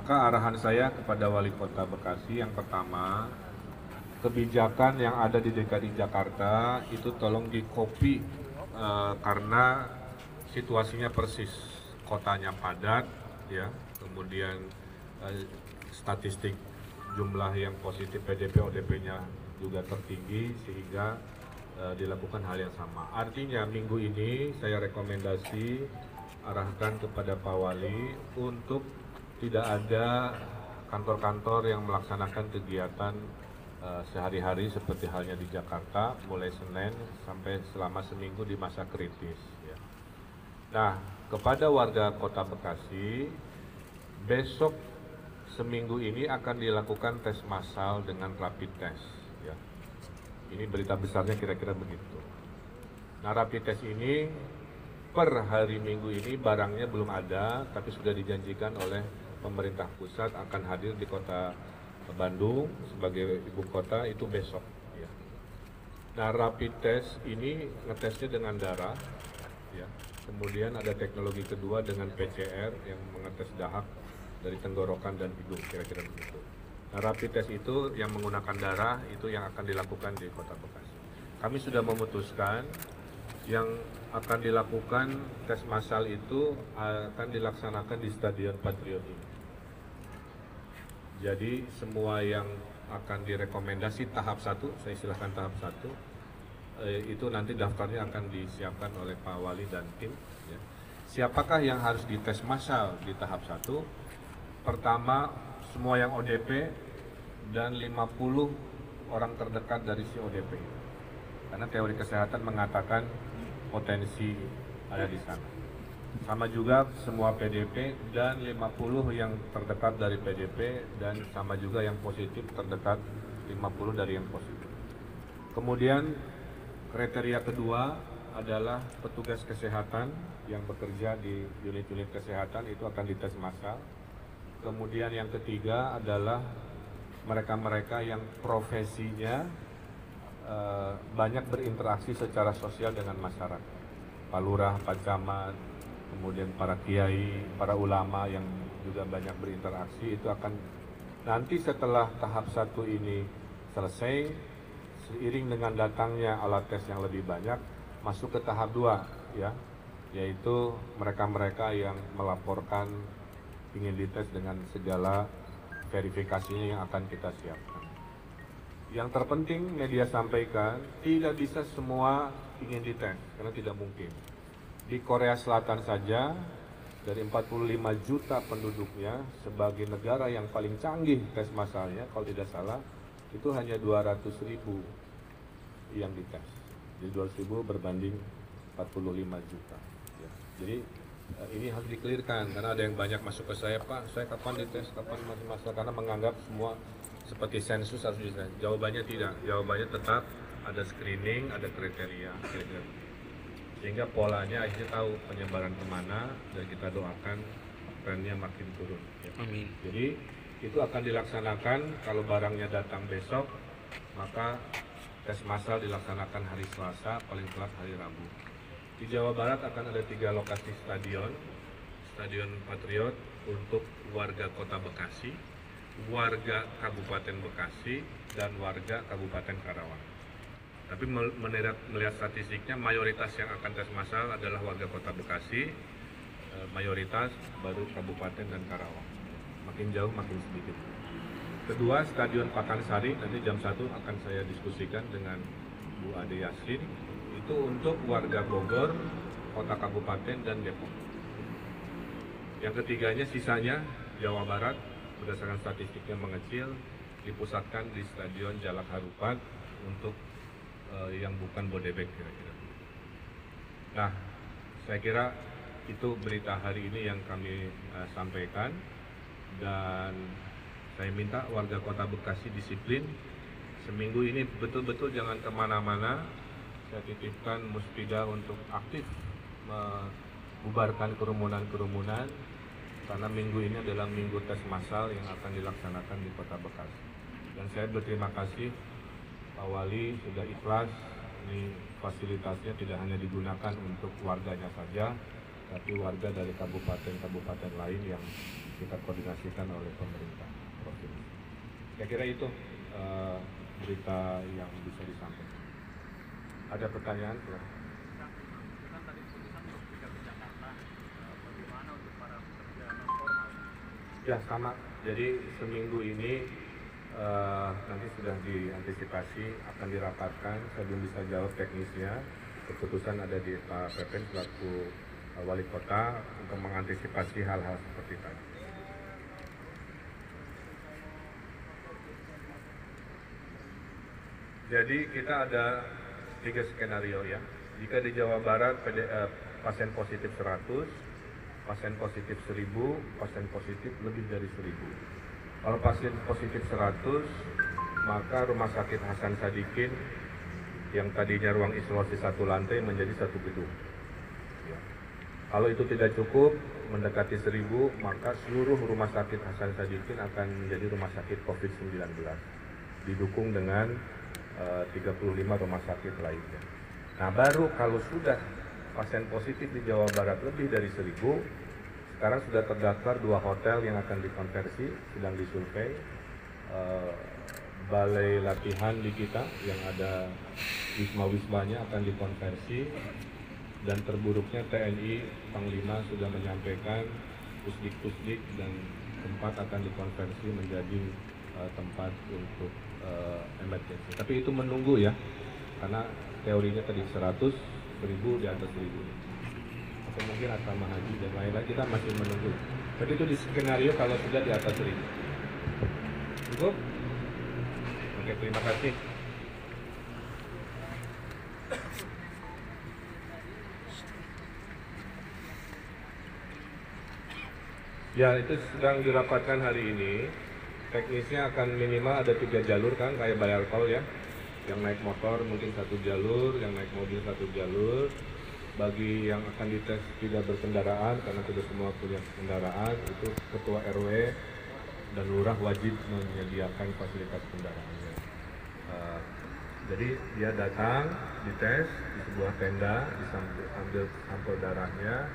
Maka arahan saya kepada Wali Kota Bekasi yang pertama, kebijakan yang ada di DKI Jakarta itu tolong di-copy karena situasinya persis, kotanya padat, ya, kemudian statistik jumlah yang positif PDP ODP-nya juga tertinggi sehingga dilakukan hal yang sama. Artinya minggu ini saya rekomendasi arahkan kepada Pak Wali untuk tidak ada kantor-kantor yang melaksanakan kegiatan sehari-hari seperti halnya di Jakarta mulai Senin sampai selama seminggu di masa kritis. Ya. Nah, kepada warga Kota Bekasi, besok seminggu ini akan dilakukan tes massal dengan rapid test. Ya. Ini berita besarnya kira-kira begitu. Nah, rapid test ini per hari Minggu ini barangnya belum ada, tapi sudah dijanjikan oleh pemerintah pusat akan hadir di Kota Bandung sebagai ibu kota itu besok. Ya. Nah, rapid test ini ngetesnya dengan darah, ya. Kemudian ada teknologi kedua dengan PCR yang mengetes dahak dari tenggorokan dan hidung, kira-kira begitu. Nah, rapid test itu yang menggunakan darah itu yang akan dilakukan di Kota Bekasi. Kami sudah memutuskan yang akan dilakukan tes massal itu akan dilaksanakan di Stadion Patriot ini. Jadi semua yang akan direkomendasi tahap 1, saya silahkan tahap 1, itu nanti daftarnya akan disiapkan oleh Pak Wali dan tim. Ya. Siapakah yang harus dites massal di tahap 1? Pertama, semua yang ODP dan 50 orang terdekat dari si ODP. Karena teori kesehatan mengatakan potensi ada di sana. Sama juga semua PDP dan 50 yang terdekat dari PDP dan sama juga yang positif terdekat 50 dari yang positif. Kemudian kriteria kedua adalah petugas kesehatan yang bekerja di unit-unit kesehatan itu akan dites massal. Kemudian yang ketiga adalah mereka-mereka yang profesinya banyak berinteraksi secara sosial dengan masyarakat. Pak Lurah, Pak Camat, kemudian para kiai, para ulama yang juga banyak berinteraksi itu akan nanti setelah tahap 1 ini selesai, seiring dengan datangnya alat tes yang lebih banyak, masuk ke tahap 2, ya, yaitu mereka-mereka yang melaporkan ingin dites dengan segala verifikasinya yang akan kita siapkan. Yang terpenting media sampaikan, tidak bisa semua ingin dites, karena tidak mungkin. Di Korea Selatan saja, dari 45 juta penduduknya, sebagai negara yang paling canggih tes massalnya, kalau tidak salah, itu hanya 200.000 yang dites. Jadi 200.000 berbanding 45 juta. Ya. Jadi ini harus dikelirkan, karena ada yang banyak masuk ke saya, Pak, saya kapan dites, kapan masuk massal, karena menganggap semua seperti sensus harus dites. Jawabannya tidak, jawabannya tetap ada screening, ada kriteria, sehingga polanya akhirnya tahu penyebaran kemana dan kita doakan trennya makin turun. Ya. Amin. Jadi itu akan dilaksanakan kalau barangnya datang besok, maka tes massal dilaksanakan hari Selasa, paling telat hari Rabu. Di Jawa Barat akan ada 3 lokasi stadion, Stadion Patriot untuk warga Kota Bekasi, warga Kabupaten Bekasi, dan warga Kabupaten Karawang. Tapi melihat statistiknya, mayoritas yang akan tes massal adalah warga Kota Bekasi, mayoritas baru Kabupaten dan Karawang. Makin jauh makin sedikit. Kedua, Stadion Pakansari, nanti jam 1 akan saya diskusikan dengan Bu Ade Yasin, itu untuk warga Bogor, Kota Kabupaten, dan Depok. Yang ketiganya, sisanya Jawa Barat, berdasarkan statistiknya mengecil, dipusatkan di Stadion Jalak Harupat untuk yang bukan Bodebek kira-kira. Nah, saya kira itu berita hari ini yang kami sampaikan, dan saya minta warga Kota Bekasi disiplin. Seminggu ini betul-betul jangan kemana-mana. Saya titipkan Muspida untuk aktif membubarkan kerumunan-kerumunan, karena minggu ini adalah minggu tes massal yang akan dilaksanakan di Kota Bekasi. Dan saya berterima kasih Pak Wali sudah ikhlas, ini fasilitasnya tidak hanya digunakan untuk warganya saja, tapi warga dari kabupaten-kabupaten lain yang kita koordinasikan oleh pemerintah provinsi. Saya kira itu berita yang bisa disampaikan. Ada pertanyaan? Ya sama, jadi seminggu ini nanti sudah diantisipasi, akan dirapatkan. Saya belum bisa jawab teknisnya, keputusan ada di Pak Pepen selaku Wali Kota untuk mengantisipasi hal-hal seperti tadi. Jadi kita ada 3 skenario ya. Jika di Jawa Barat pasien positif 100, pasien positif 1000, pasien positif lebih dari 1000. Kalau pasien positif 100, maka Rumah Sakit Hasan Sadikin yang tadinya ruang isolasi 1 lantai menjadi 1 gedung. Ya. Kalau itu tidak cukup, mendekati 1000, maka seluruh Rumah Sakit Hasan Sadikin akan menjadi rumah sakit COVID-19. Didukung dengan 35 rumah sakit lainnya. Nah, baru kalau sudah pasien positif di Jawa Barat lebih dari 1000, sekarang sudah terdaftar 2 hotel yang akan dikonversi, sedang disurvei. Balai latihan di kita yang ada wisma-wismanya akan dikonversi, dan terburuknya TNI Panglima sudah menyampaikan pusdik-pusdik dan tempat akan dikonversi menjadi tempat untuk emergency. Tapi itu menunggu ya, karena teorinya tadi 100, 1000, di atas 1000. Atau mungkin asrama haji dan lain-lain, kita masih menunggu. Tapi itu di skenario kalau sudah di atas 1000. Cukup? Oke, terima kasih. Ya, itu sedang dirapatkan hari ini. Teknisnya akan minimal ada 3 jalur kan, kayak bayar tol ya. Yang naik motor mungkin 1 jalur, yang naik mobil 1 jalur. Bagi yang akan dites tidak berkendaraan, karena tidak semua punya kendaraan, itu ketua RW dan lurah wajib menyediakan fasilitas kendaraannya. Jadi dia datang, dites di sebuah tenda, diambil sampel darahnya,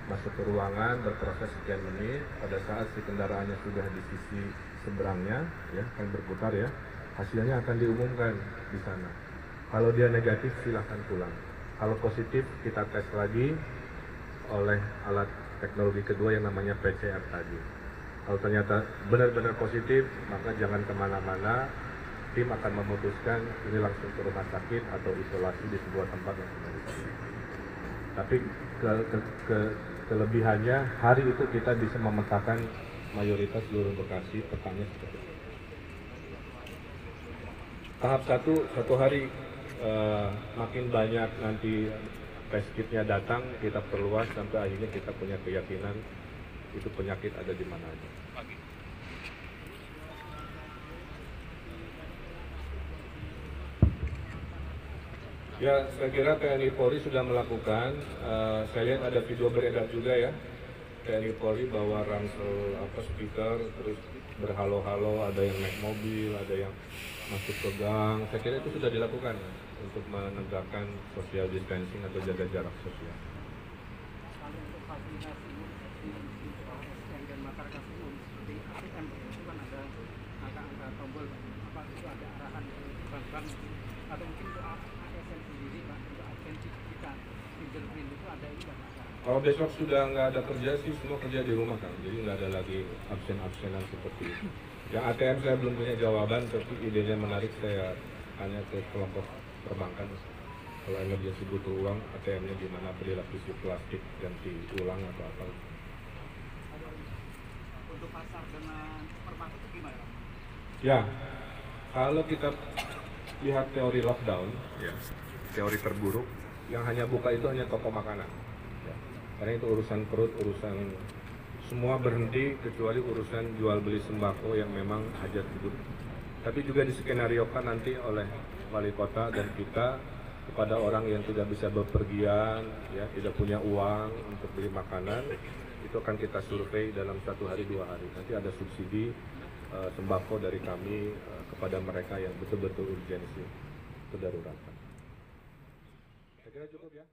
masuk ke ruangan, berproses sekian menit. Pada saat si kendaraannya sudah di sisi seberangnya, ya, akan berputar ya, hasilnya akan diumumkan di sana. Kalau dia negatif, silahkan pulang. Kalau positif, kita tes lagi oleh alat teknologi kedua yang namanya PCR tadi. Kalau ternyata benar-benar positif, maka jangan kemana-mana. Tim akan memutuskan ini langsung ke rumah sakit atau isolasi di sebuah tempat yang sudah disediakan. Tapi kelebihannya, hari itu kita bisa memetakan mayoritas seluruh Bekasi, petanya seperti itu. Tahap 1 hari makin banyak nanti test kitnya datang, kita perluas sampai akhirnya kita punya keyakinan itu penyakit ada di mana aja. Ya, saya kira TNI Polri sudah melakukan. Saya lihat ada video beredar juga ya, TNI Polri bawa ransel speaker, terus berhalo-halo, ada yang naik mobil, ada yang masuk ke gang. Saya kira itu sudah dilakukan untuk menegakkan social distancing atau jaga jarak sosial. Atau mungkin untuk ASN sendiri Pak, untuk absensi kita fingerprint itu ada ini Pak? Kalau besok sudah nggak ada kerja sih, semua kerja di rumah kan, jadi nggak ada lagi absen-absenan seperti itu. Yang ATM saya belum punya jawaban, tapi idenya menarik, saya tanya ke kelompok perbankan. Kalau emergency butuh uang, ATM-nya di mana, dilapisi plastik, ganti ulang atau apa. Untuk pasar dengan perbankan itu gimana? Ya, kalau kita lihat teori lockdown, ya, teori terburuk, yang hanya buka itu hanya toko makanan. Ya. Karena itu urusan perut, urusan semua berhenti kecuali urusan jual beli sembako yang memang hajat hidup. Tapi juga diskenariokan nanti oleh wali kota dan kita kepada orang yang tidak bisa bepergian, ya, tidak punya uang untuk beli makanan, itu akan kita survei dalam 1 hari 2 hari. Nanti ada subsidi sembako dari kami kepada mereka yang betul-betul urgensi, kedaruratan. Saya kira cukup ya.